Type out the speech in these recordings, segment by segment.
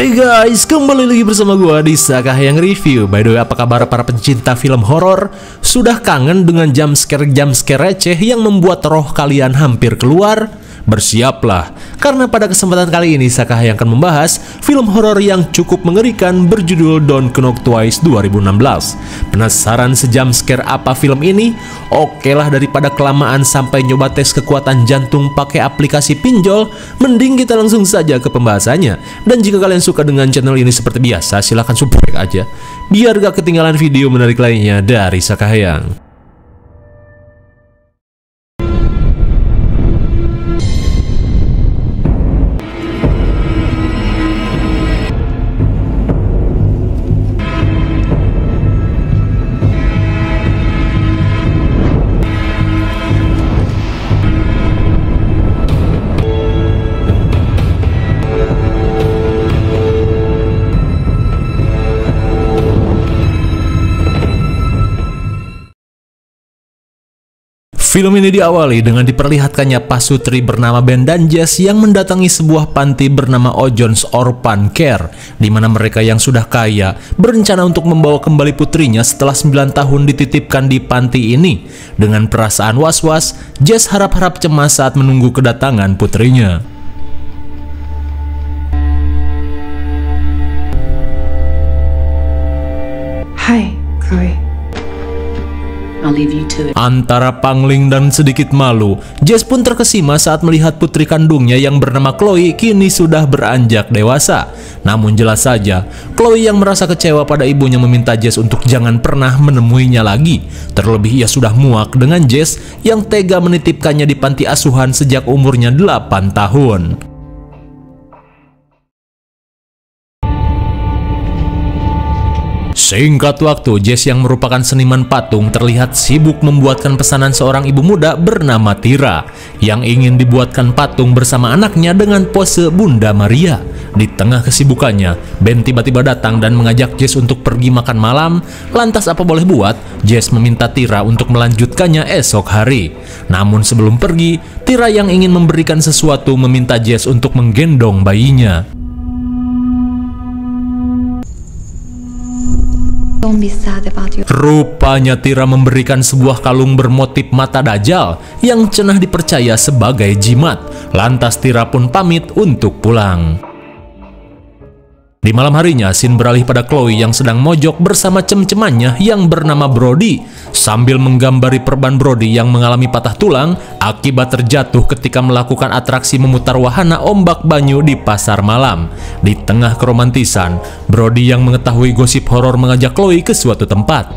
Hey guys, kembali lagi bersama gua di Sakahyang Review. By the way, apa kabar para pencinta film horor? Sudah kangen dengan jump scare receh yang membuat roh kalian hampir keluar? Bersiaplah, karena pada kesempatan kali ini Sakahyang akan membahas film horor yang cukup mengerikan berjudul Don't Knock Twice 2016. Penasaran sejam scare apa film ini? Oke lah, daripada kelamaan sampai nyoba tes kekuatan jantung pakai aplikasi pinjol, mending kita langsung saja ke pembahasannya. Dan jika kalian suka dengan channel ini seperti biasa, silahkan subscribe aja biar gak ketinggalan video menarik lainnya dari Sakahyang. Film ini diawali dengan diperlihatkannya pasutri bernama Ben dan Jess yang mendatangi sebuah panti bernama Ojon's Orphan Care, di mana mereka yang sudah kaya berencana untuk membawa kembali putrinya setelah 9 tahun dititipkan di panti ini. Dengan perasaan was-was, Jess harap-harap cemas saat menunggu kedatangan putrinya. Hai, Chloe. Antara pangling dan sedikit malu, Jess pun terkesima saat melihat putri kandungnya yang bernama Chloe kini sudah beranjak dewasa. Namun jelas saja, Chloe yang merasa kecewa pada ibunya meminta Jess untuk jangan pernah menemuinya lagi. Terlebih ia sudah muak dengan Jess yang tega menitipkannya di panti asuhan sejak umurnya 8 tahun. Singkat waktu, Jess yang merupakan seniman patung terlihat sibuk membuatkan pesanan seorang ibu muda bernama Tira yang ingin dibuatkan patung bersama anaknya dengan pose Bunda Maria. Di tengah kesibukannya, Ben tiba-tiba datang dan mengajak Jess untuk pergi makan malam. Lantas apa boleh buat, Jess meminta Tira untuk melanjutkannya esok hari. Namun sebelum pergi, Tira yang ingin memberikan sesuatu meminta Jess untuk menggendong bayinya. Rupanya Tira memberikan sebuah kalung bermotif mata dajjal yang cenah dipercaya sebagai jimat. Lantas Tira pun pamit untuk pulang. Di malam harinya, scene beralih pada Chloe yang sedang mojok bersama cem-cemannya yang bernama Brody, sambil menggambari perban Brody yang mengalami patah tulang akibat terjatuh ketika melakukan atraksi memutar wahana ombak banyu di pasar malam. Di tengah keromantisan, Brody yang mengetahui gosip horor mengajak Chloe ke suatu tempat.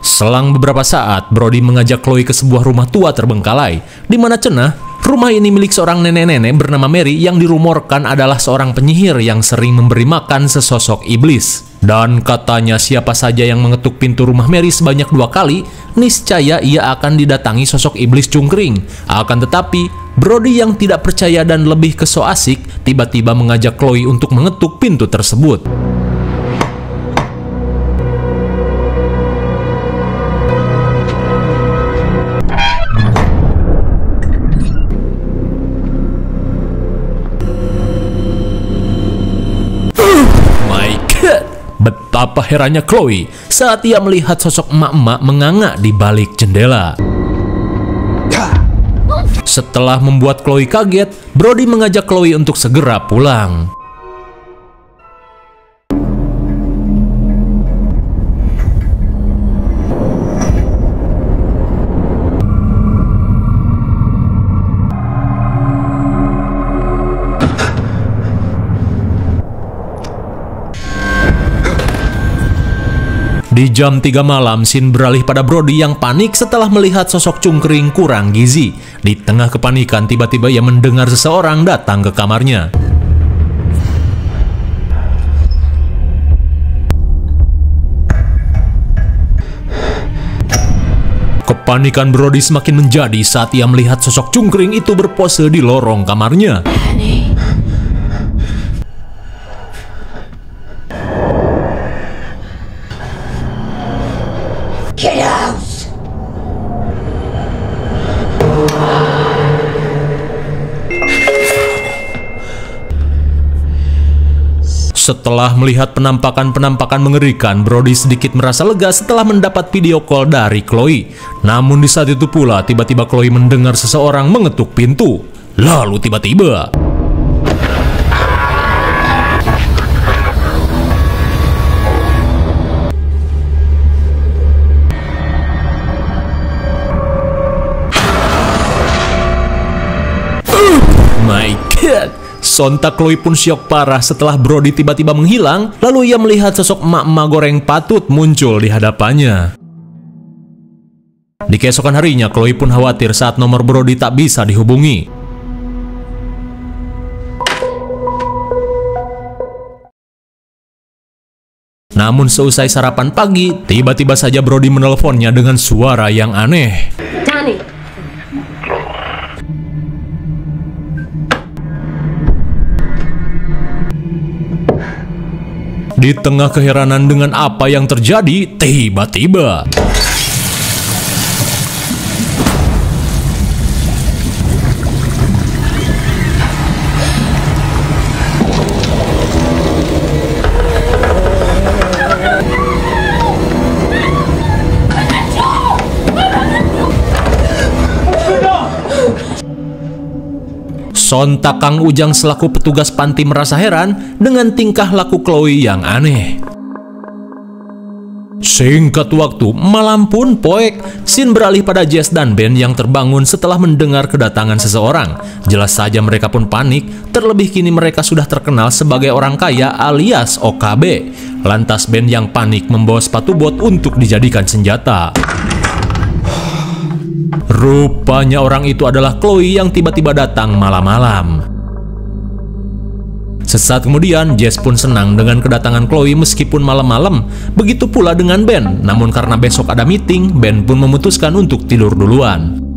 Selang beberapa saat, Brody mengajak Chloe ke sebuah rumah tua terbengkalai, di mana cenah rumah ini milik seorang nenek-nenek bernama Mary yang dirumorkan adalah seorang penyihir yang sering memberi makan sesosok iblis. Dan katanya siapa saja yang mengetuk pintu rumah Mary sebanyak 2 kali, niscaya ia akan didatangi sosok iblis cungkring. Akan tetapi, Brody yang tidak percaya dan lebih ke so asik, tiba-tiba mengajak Chloe untuk mengetuk pintu tersebut. Betapa herannya Chloe saat ia melihat sosok emak-emak menganga di balik jendela. Setelah membuat Chloe kaget, Brody mengajak Chloe untuk segera pulang. Di jam 3 malam, scene beralih pada Brody yang panik setelah melihat sosok cungkring kurang gizi. Di tengah kepanikan, tiba-tiba ia mendengar seseorang datang ke kamarnya. Kepanikan Brody semakin menjadi saat ia melihat sosok cungkring itu berpose di lorong kamarnya. Get out! Setelah melihat penampakan-penampakan mengerikan, Brody sedikit merasa lega setelah mendapat video call dari Chloe. Namun di saat itu pula, tiba-tiba Chloe mendengar seseorang mengetuk pintu. Lalu tiba-tiba my god! Sontak Chloe pun syok parah setelah Brody tiba-tiba menghilang. Lalu ia melihat sosok emak-emak goreng patut muncul di hadapannya. Di keesokan harinya, Chloe pun khawatir saat nomor Brody tak bisa dihubungi. Namun seusai sarapan pagi, tiba-tiba saja Brody menelponnya dengan suara yang aneh. Danny. Di tengah keheranan dengan apa yang terjadi, tiba-tiba sontak Kang Ujang selaku petugas panti merasa heran dengan tingkah laku Chloe yang aneh. Singkat waktu, malam pun poek. Scene beralih pada Jess dan Ben yang terbangun setelah mendengar kedatangan seseorang. Jelas saja mereka pun panik, terlebih kini mereka sudah terkenal sebagai orang kaya alias OKB. Lantas Ben yang panik membawa sepatu bot untuk dijadikan senjata. Rupanya orang itu adalah Chloe yang tiba-tiba datang malam-malam. Sesaat kemudian, Jess pun senang dengan kedatangan Chloe meskipun malam-malam. Begitu pula dengan Ben, namun karena besok ada meeting, Ben pun memutuskan untuk tidur duluan.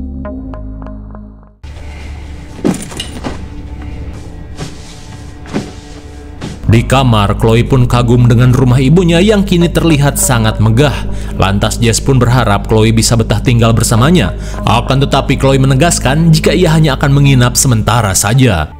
Di kamar, Chloe pun kagum dengan rumah ibunya yang kini terlihat sangat megah. Lantas Jess pun berharap Chloe bisa betah tinggal bersamanya. Akan tetapi Chloe menegaskan jika ia hanya akan menginap sementara saja.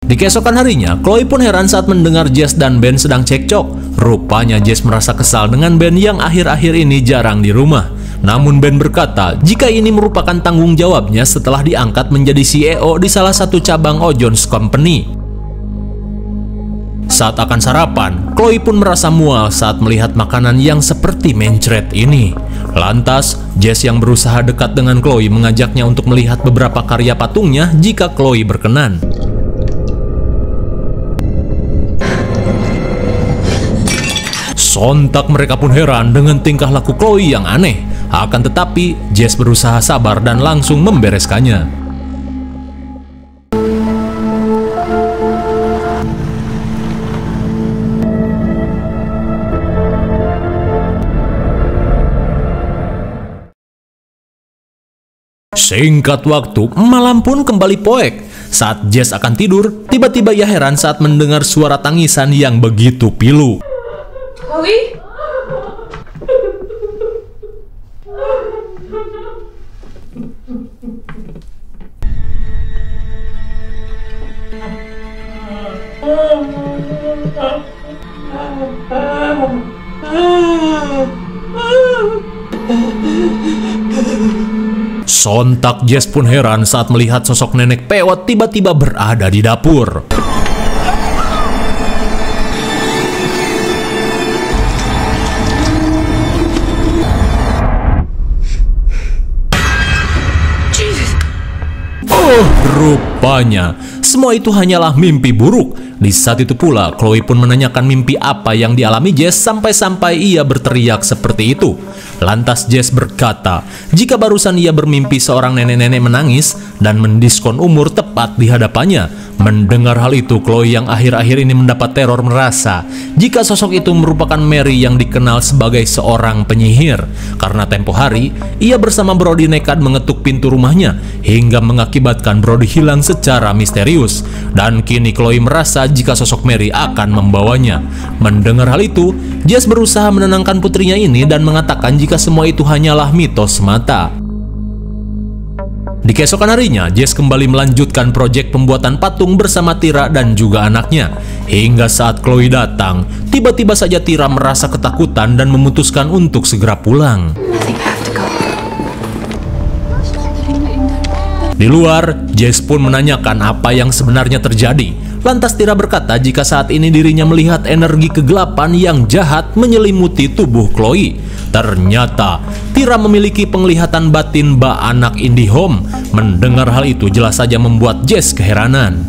Di keesokan harinya, Chloe pun heran saat mendengar Jess dan Ben sedang cekcok. Rupanya Jess merasa kesal dengan Ben yang akhir-akhir ini jarang di rumah. Namun Ben berkata jika ini merupakan tanggung jawabnya setelah diangkat menjadi CEO di salah satu cabang Ojon's Company. Saat akan sarapan, Chloe pun merasa mual saat melihat makanan yang seperti mencret ini. Lantas, Jess yang berusaha dekat dengan Chloe mengajaknya untuk melihat beberapa karya patungnya jika Chloe berkenan. Sontak mereka pun heran dengan tingkah laku Chloe yang aneh. Akan tetapi, Jess berusaha sabar dan langsung membereskannya. Singkat waktu, malam pun kembali poek. Saat Jess akan tidur, tiba-tiba ia heran saat mendengar suara tangisan yang begitu pilu. Chloe? Sontak Jess pun heran saat melihat sosok nenek pewot tiba-tiba berada di dapur. Oh, rupanya semua itu hanyalah mimpi buruk. Di saat itu pula, Chloe pun menanyakan mimpi apa yang dialami Jess sampai-sampai ia berteriak seperti itu. Lantas Jess berkata, jika barusan ia bermimpi seorang nenek-nenek menangis dan mendiskon umur tepat di hadapannya. Mendengar hal itu, Chloe yang akhir-akhir ini mendapat teror merasa jika sosok itu merupakan Mary yang dikenal sebagai seorang penyihir. Karena tempo hari, ia bersama Brody nekat mengetuk pintu rumahnya hingga mengakibatkan Brody hilang secara misterius. Dan kini Chloe merasa jika sosok Mary akan membawanya. Mendengar hal itu, Jess berusaha menenangkan putrinya ini dan mengatakan jika semua itu hanyalah mitos semata. Di keesokan harinya, Jess kembali melanjutkan proyek pembuatan patung bersama Tira dan juga anaknya. Hingga saat Chloe datang, tiba-tiba saja Tira merasa ketakutan dan memutuskan untuk segera pulang. I think I have to go. Di luar, Jess pun menanyakan apa yang sebenarnya terjadi. Lantas Tira berkata jika saat ini dirinya melihat energi kegelapan yang jahat menyelimuti tubuh Chloe. Ternyata Tira memiliki penglihatan batin bak anak IndiHome. Mendengar hal itu jelas saja membuat Jess keheranan.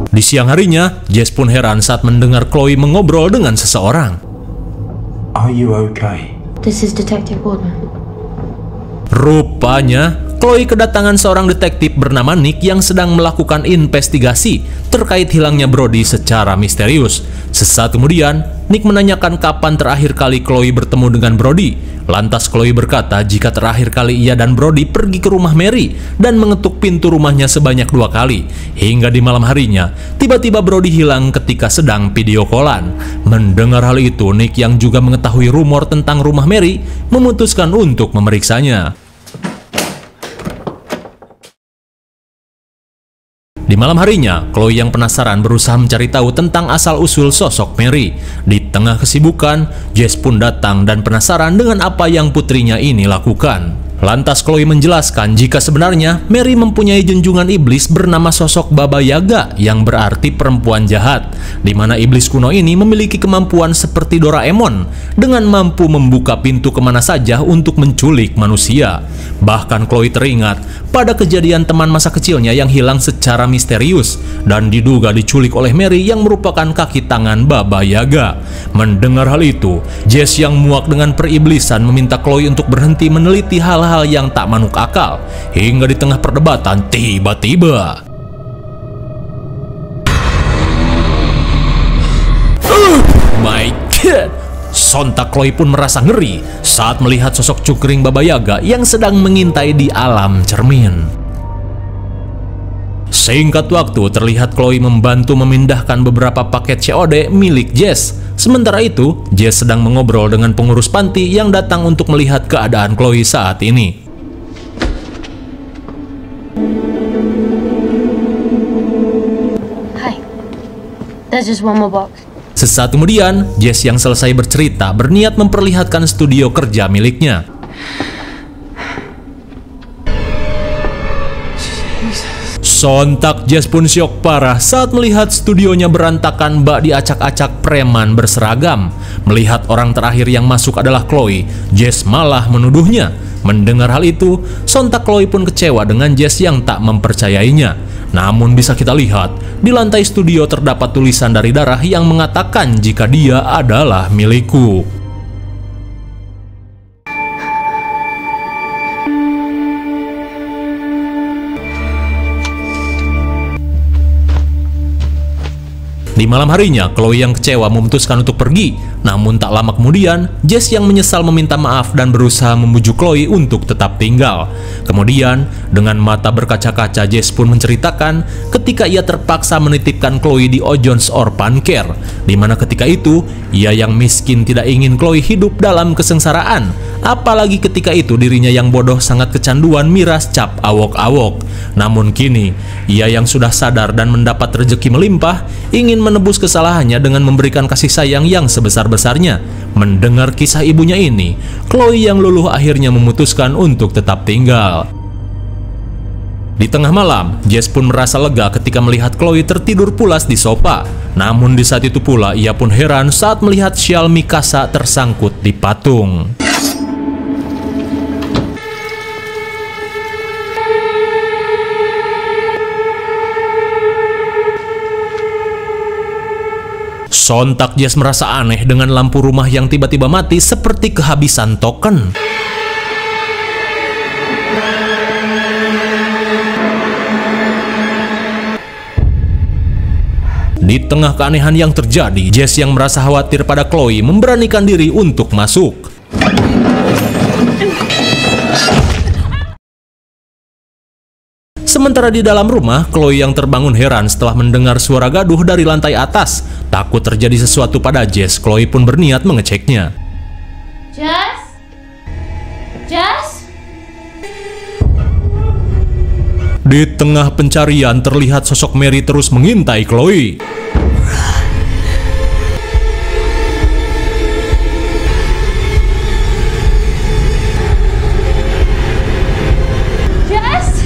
Di siang harinya, Jess pun heran saat mendengar Chloe mengobrol dengan seseorang. Are you okay? This is Detective Wardman. Rupanya, Chloe kedatangan seorang detektif bernama Nick yang sedang melakukan investigasi terkait hilangnya Brody secara misterius. Sesaat kemudian, Nick menanyakan kapan terakhir kali Chloe bertemu dengan Brody. Lantas Chloe berkata jika terakhir kali ia dan Brody pergi ke rumah Mary dan mengetuk pintu rumahnya sebanyak 2 kali. Hingga di malam harinya, tiba-tiba Brody hilang ketika sedang video callan. Mendengar hal itu, Nick yang juga mengetahui rumor tentang rumah Mary memutuskan untuk memeriksanya. Di malam harinya, Chloe yang penasaran berusaha mencari tahu tentang asal-usul sosok Mary. Di tengah kesibukan, Jess pun datang dan penasaran dengan apa yang putrinya ini lakukan. Lantas Chloe menjelaskan jika sebenarnya Mary mempunyai junjungan iblis bernama sosok Baba Yaga yang berarti perempuan jahat, di mana iblis kuno ini memiliki kemampuan seperti Doraemon dengan mampu membuka pintu kemana saja untuk menculik manusia. Bahkan Chloe teringat pada kejadian teman masa kecilnya yang hilang secara misterius dan diduga diculik oleh Mary yang merupakan kaki tangan Baba Yaga. Mendengar hal itu, Jess yang muak dengan periblisan meminta Chloe untuk berhenti meneliti hal-hal yang tak manuk akal. Hingga di tengah perdebatan, tiba-tiba my god! Sontak Chloe pun merasa ngeri saat melihat sosok cungkring Baba Yaga yang sedang mengintai di alam cermin. Singkat waktu, terlihat Chloe membantu memindahkan beberapa paket COD milik Jess. Sementara itu, Jess sedang mengobrol dengan pengurus panti yang datang untuk melihat keadaan Chloe saat ini. Hi. There's just one more box. Sesaat kemudian, Jess yang selesai bercerita berniat memperlihatkan studio kerja miliknya. Sontak Jess pun syok parah saat melihat studionya berantakan bak diacak-acak preman berseragam. Melihat orang terakhir yang masuk adalah Chloe, Jess malah menuduhnya. Mendengar hal itu, sontak Chloe pun kecewa dengan Jess yang tak mempercayainya. Namun bisa kita lihat, di lantai studio terdapat tulisan dari darah yang mengatakan jika dia adalah milikku. Di malam harinya, Chloe yang kecewa memutuskan untuk pergi. Namun tak lama kemudian, Jess yang menyesal meminta maaf dan berusaha membujuk Chloe untuk tetap tinggal. Kemudian, dengan mata berkaca-kaca, Jess pun menceritakan ketika ia terpaksa menitipkan Chloe di Ojon's Orphan Care, di mana ketika itu, ia yang miskin tidak ingin Chloe hidup dalam kesengsaraan. Apalagi ketika itu dirinya yang bodoh sangat kecanduan miras cap awok-awok. Namun kini, ia yang sudah sadar dan mendapat rezeki melimpah, ingin menebus kesalahannya dengan memberikan kasih sayang yang sebesar-besarnya. Mendengar kisah ibunya ini, Chloe yang luluh akhirnya memutuskan untuk tetap tinggal. Di tengah malam, Jess pun merasa lega ketika melihat Chloe tertidur pulas di sofa. Namun di saat itu pula, ia pun heran saat melihat syal Mikasa tersangkut di patung. Sontak Jess merasa aneh dengan lampu rumah yang tiba-tiba mati seperti kehabisan token. Di tengah keanehan yang terjadi, Jess yang merasa khawatir pada Chloe memberanikan diri untuk masuk. Sementara di dalam rumah, Chloe yang terbangun heran setelah mendengar suara gaduh dari lantai atas. Takut terjadi sesuatu pada Jess, Chloe pun berniat mengeceknya. Jess? Jess? Di tengah pencarian terlihat sosok Mary terus mengintai Chloe. Jess?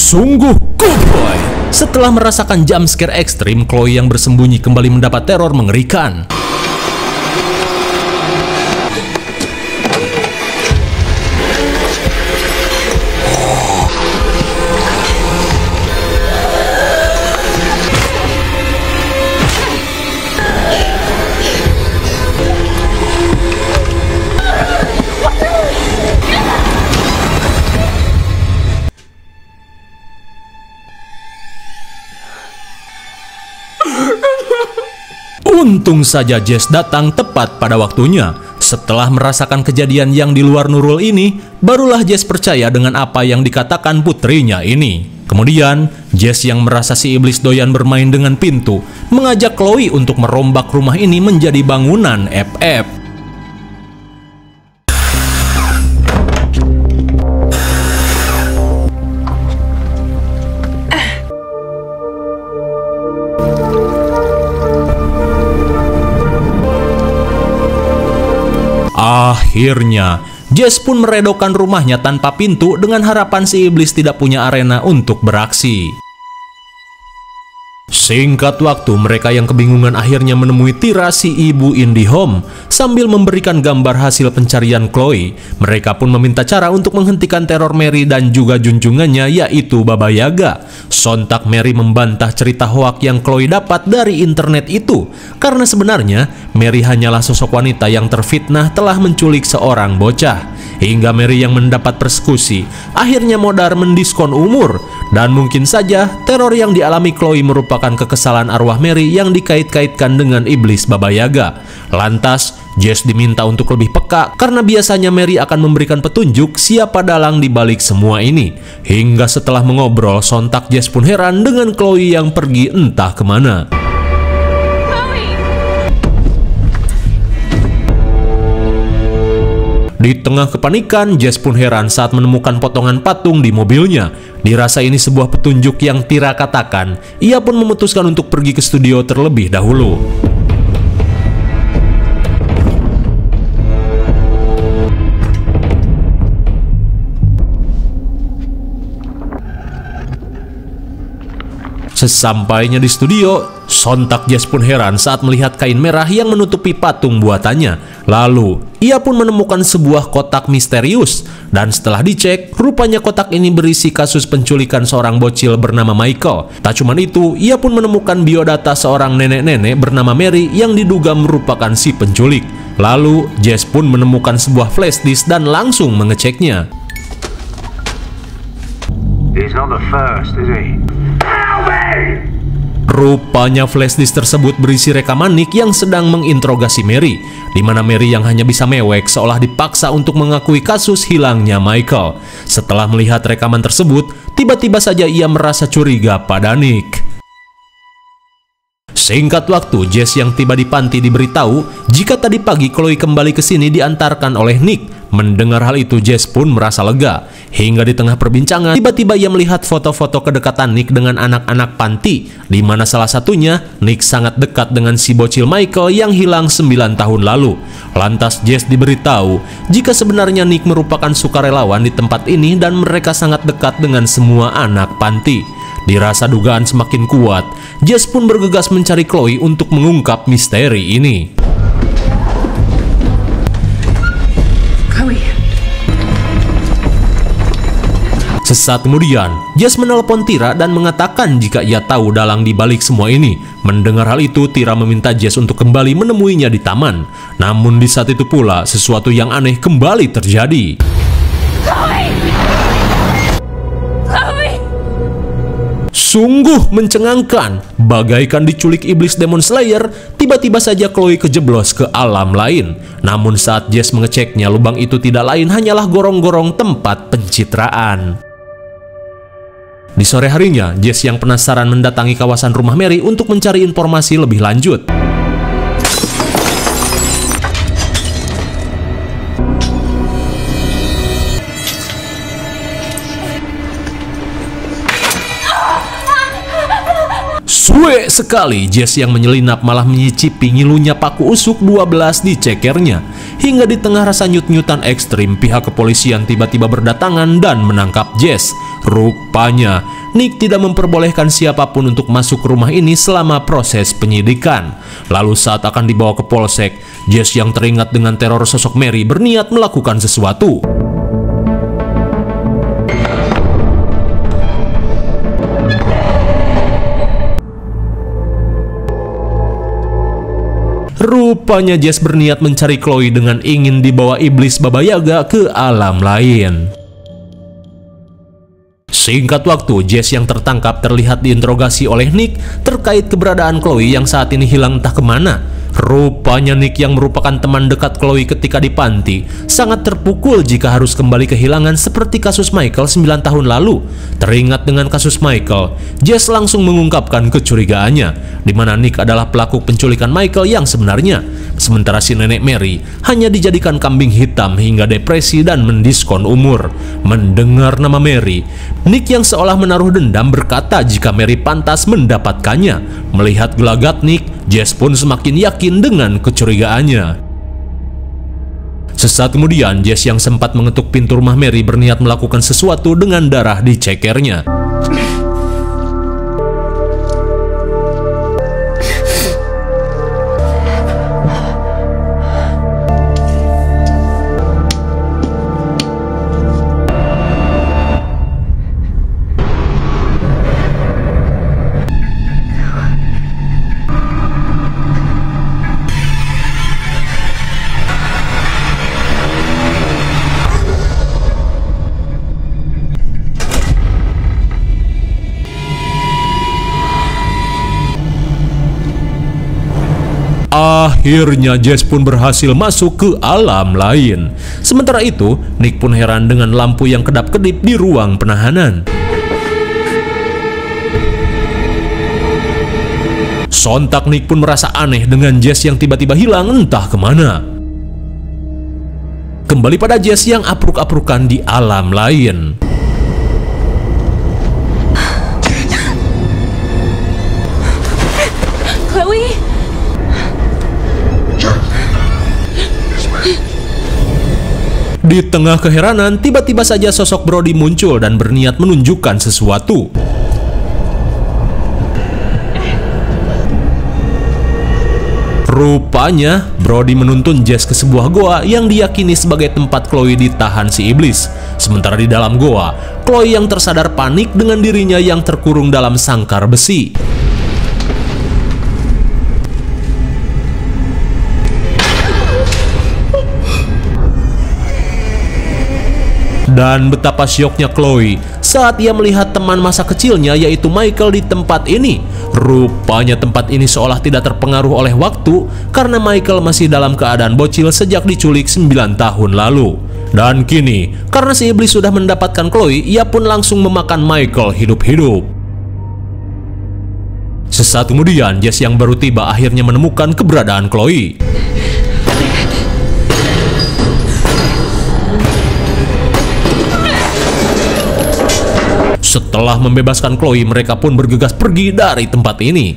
Sungguh good boy. Setelah merasakan jumpscare ekstrim, Chloe yang bersembunyi kembali mendapat teror mengerikan. Untung saja Jess datang tepat pada waktunya. Setelah merasakan kejadian yang di luar Nurul ini, barulah Jess percaya dengan apa yang dikatakan putrinya ini. Kemudian, Jess yang merasa si iblis doyan bermain dengan pintu, mengajak Chloe untuk merombak rumah ini menjadi bangunan FF. Akhirnya, Jess pun meredokan rumahnya tanpa pintu dengan harapan si iblis tidak punya arena untuk beraksi. Singkat waktu, mereka yang kebingungan akhirnya menemui Tira si ibu IndiHome. Sambil memberikan gambar hasil pencarian Chloe, mereka pun meminta cara untuk menghentikan teror Mary dan juga junjungannya, yaitu Baba Yaga. Sontak Mary membantah cerita hoak yang Chloe dapat dari internet itu, karena sebenarnya Mary hanyalah sosok wanita yang terfitnah telah menculik seorang bocah. Hingga Mary yang mendapat persekusi akhirnya modar mendiskon umur. Dan mungkin saja teror yang dialami Chloe merupakan kekesalan arwah Mary yang dikait-kaitkan dengan iblis Baba Yaga. Lantas, Jess diminta untuk lebih peka karena biasanya Mary akan memberikan petunjuk siapa dalang di balik semua ini. Hingga setelah mengobrol, sontak Jess pun heran dengan Chloe yang pergi entah kemana. Di tengah kepanikan, Jess pun heran saat menemukan potongan patung di mobilnya. Dirasa ini sebuah petunjuk yang Tira katakan. Ia pun memutuskan untuk pergi ke studio terlebih dahulu. Sesampainya di studio, sontak Jess pun heran saat melihat kain merah yang menutupi patung buatannya. Lalu, ia pun menemukan sebuah kotak misterius. Dan setelah dicek, rupanya kotak ini berisi kasus penculikan seorang bocil bernama Michael. Tak cuma itu, ia pun menemukan biodata seorang nenek-nenek bernama Mary yang diduga merupakan si penculik. Lalu, Jess pun menemukan sebuah flash disk dan langsung mengeceknya. He's not the first, is he? Rupanya flashdisk tersebut berisi rekaman Nick yang sedang menginterogasi Mary, di mana Mary yang hanya bisa mewek seolah dipaksa untuk mengakui kasus hilangnya Michael. Setelah melihat rekaman tersebut, tiba-tiba saja ia merasa curiga pada Nick. Singkat waktu, Jess yang tiba di panti diberitahu jika tadi pagi Chloe kembali ke sini diantarkan oleh Nick. Mendengar hal itu, Jess pun merasa lega. Hingga di tengah perbincangan, tiba-tiba ia melihat foto-foto kedekatan Nick dengan anak-anak panti, di mana salah satunya Nick sangat dekat dengan si bocil Michael yang hilang 9 tahun lalu. Lantas Jess diberitahu jika sebenarnya Nick merupakan sukarelawan di tempat ini dan mereka sangat dekat dengan semua anak panti. Dirasa dugaan semakin kuat, Jess pun bergegas mencari Chloe untuk mengungkap misteri ini. Sesaat kemudian, Jess menelpon Tira dan mengatakan jika ia tahu dalang di balik semua ini. Mendengar hal itu, Tira meminta Jess untuk kembali menemuinya di taman. Namun di saat itu pula, sesuatu yang aneh kembali terjadi. Sungguh mencengangkan, bagaikan diculik iblis Demon Slayer, tiba-tiba saja Chloe kejeblos ke alam lain. Namun saat Jess mengeceknya, lubang itu tidak lain hanyalah gorong-gorong tempat pencitraan. Di sore harinya, Jess yang penasaran mendatangi kawasan rumah Mary untuk mencari informasi lebih lanjut. Suwe sekali, Jess yang menyelinap malah menyicipi ngilunya paku usuk 12 di cekernya. Hingga di tengah rasa nyut-nyutan ekstrim, pihak kepolisian tiba-tiba berdatangan dan menangkap Jess. Rupanya, Nick tidak memperbolehkan siapapun untuk masuk ke rumah ini selama proses penyidikan. Lalu saat akan dibawa ke polsek, Jess yang teringat dengan teror sosok Mary berniat melakukan sesuatu. Rupanya Jess berniat mencari Chloe dengan ingin dibawa iblis Baba Yaga ke alam lain. Singkat waktu, Jess yang tertangkap terlihat diinterogasi oleh Nick terkait keberadaan Chloe yang saat ini hilang entah kemana. Rupanya Nick yang merupakan teman dekat Chloe ketika di panti sangat terpukul jika harus kembali kehilangan seperti kasus Michael 9 tahun lalu. Teringat dengan kasus Michael, Jess langsung mengungkapkan kecurigaannya, di mana Nick adalah pelaku penculikan Michael yang sebenarnya. Sementara si nenek Mary hanya dijadikan kambing hitam hingga depresi dan mendiskon umur. Mendengar nama Mary, Nick yang seolah menaruh dendam berkata jika Mary pantas mendapatkannya. Melihat gelagat Nick, Jess pun semakin yakin dengan kecurigaannya. Sesaat kemudian, Jess yang sempat mengetuk pintu rumah Mary berniat melakukan sesuatu dengan darah di cekernya. Akhirnya Jess pun berhasil masuk ke alam lain. Sementara itu, Nick pun heran dengan lampu yang kedap-kedip di ruang penahanan. Sontak Nick pun merasa aneh dengan Jess yang tiba-tiba hilang entah kemana. Kembali pada Jess yang apruk-aprukan di alam lain. Chloe? Di tengah keheranan, tiba-tiba saja sosok Brody muncul dan berniat menunjukkan sesuatu. Rupanya, Brody menuntun Jess ke sebuah goa yang diyakini sebagai tempat Chloe ditahan si iblis. Sementara di dalam goa, Chloe yang tersadar panik dengan dirinya yang terkurung dalam sangkar besi. Dan betapa syoknya Chloe saat ia melihat teman masa kecilnya yaitu Michael di tempat ini. Rupanya tempat ini seolah tidak terpengaruh oleh waktu karena Michael masih dalam keadaan bocil sejak diculik 9 tahun lalu. Dan kini, karena si iblis sudah mendapatkan Chloe, ia pun langsung memakan Michael hidup-hidup. Sesaat kemudian, Jess yang baru tiba akhirnya menemukan keberadaan Chloe. Setelah membebaskan Chloe, mereka pun bergegas pergi dari tempat ini.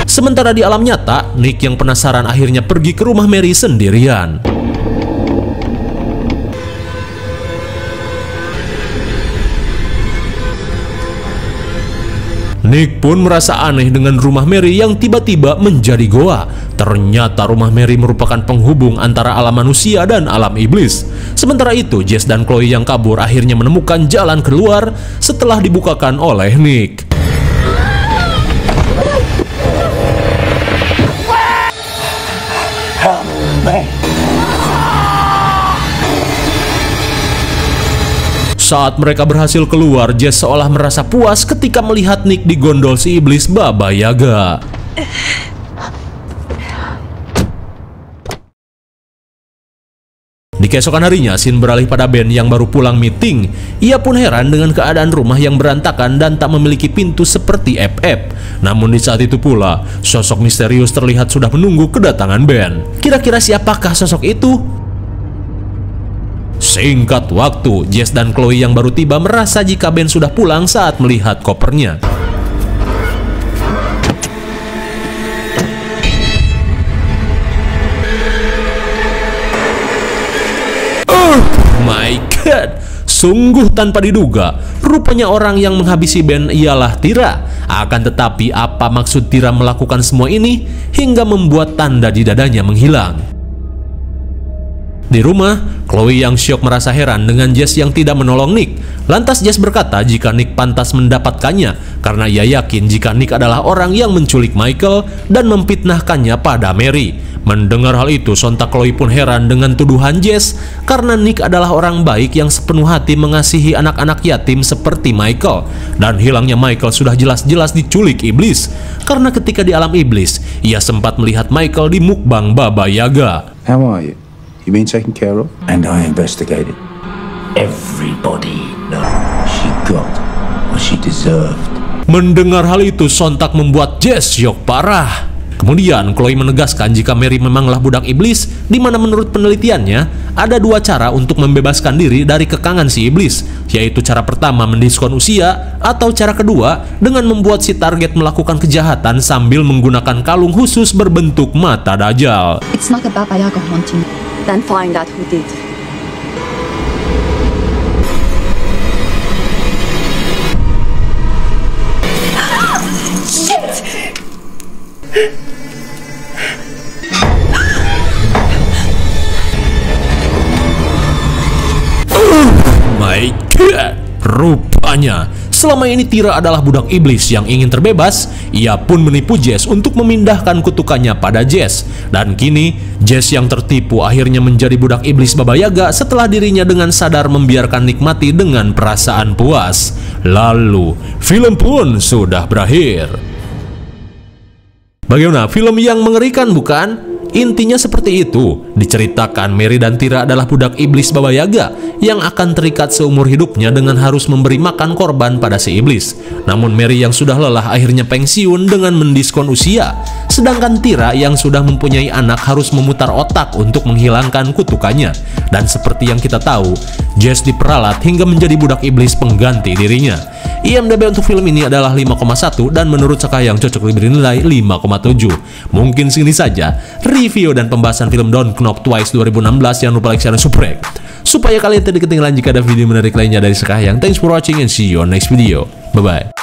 Sementara di alam nyata, Nick yang penasaran akhirnya pergi ke rumah Mary sendirian. Nick pun merasa aneh dengan rumah Mary yang tiba-tiba menjadi goa. Ternyata rumah Mary merupakan penghubung antara alam manusia dan alam iblis. Sementara itu, Jess dan Chloe yang kabur akhirnya menemukan jalan keluar setelah dibukakan oleh Nick. Saat mereka berhasil keluar, Jess seolah merasa puas ketika melihat Nick digondol si iblis Baba Yaga. Di keesokan harinya, Shin beralih pada Ben yang baru pulang meeting. Ia pun heran dengan keadaan rumah yang berantakan dan tak memiliki pintu seperti FF. Namun di saat itu pula, sosok misterius terlihat sudah menunggu kedatangan Ben. Kira-kira siapakah sosok itu? Singkat waktu, Jess dan Chloe yang baru tiba merasa jika Ben sudah pulang saat melihat kopernya. My God, sungguh tanpa diduga, rupanya orang yang menghabisi Ben ialah Tira. Akan tetapi apa maksud Tira melakukan semua ini hingga membuat tanda di dadanya menghilang? Di rumah, Chloe yang syok merasa heran dengan Jess yang tidak menolong Nick. Lantas Jess berkata jika Nick pantas mendapatkannya karena ia yakin jika Nick adalah orang yang menculik Michael dan memfitnahkannya pada Mary. Mendengar hal itu, sontak Chloe pun heran dengan tuduhan Jess karena Nick adalah orang baik yang sepenuh hati mengasihi anak-anak yatim seperti Michael. Dan hilangnya Michael sudah jelas-jelas diculik iblis karena ketika di alam iblis, ia sempat melihat Michael di mukbang Baba Yaga. How are you? You been taken care of? And I investigated. Everybody knows she got what she deserved. Mendengar hal itu sontak membuat Jess syok parah. Kemudian Chloe menegaskan jika Mary memanglah budak iblis, di mana menurut penelitiannya ada dua cara untuk membebaskan diri dari kekangan si iblis, yaitu cara pertama mendiskon usia, atau cara kedua dengan membuat si target melakukan kejahatan sambil menggunakan kalung khusus berbentuk mata Dajjal. It's not a Baba Yaga haunting. Then find out who did. My God, rupanya selama ini Tira adalah budak iblis yang ingin terbebas. Ia pun menipu Jess untuk memindahkan kutukannya pada Jess. Dan kini Jess yang tertipu akhirnya menjadi budak iblis Baba Yaga setelah dirinya dengan sadar membiarkan Nick mati dengan perasaan puas. Lalu film pun sudah berakhir. Bagaimana? Film yang mengerikan bukan? Intinya seperti itu. Diceritakan Mary dan Tira adalah budak iblis Baba Yaga yang akan terikat seumur hidupnya dengan harus memberi makan korban pada si iblis. Namun Mary yang sudah lelah akhirnya pensiun dengan mendiskon usia. Sedangkan Tira yang sudah mempunyai anak harus memutar otak untuk menghilangkan kutukannya. Dan seperti yang kita tahu, Jess diperalat hingga menjadi budak iblis pengganti dirinya. IMDb untuk film ini adalah 5,1 dan menurut Sakayang cocok diberi nilai 5,7. Mungkin segini saja review dan pembahasan film Don't Knock Twice 2016. Jangan lupa like, share, dan subscribe supaya kalian tidak ketinggalan jika ada video menarik lainnya dari Sakayang. Thanks for watching and see you on next video. Bye bye.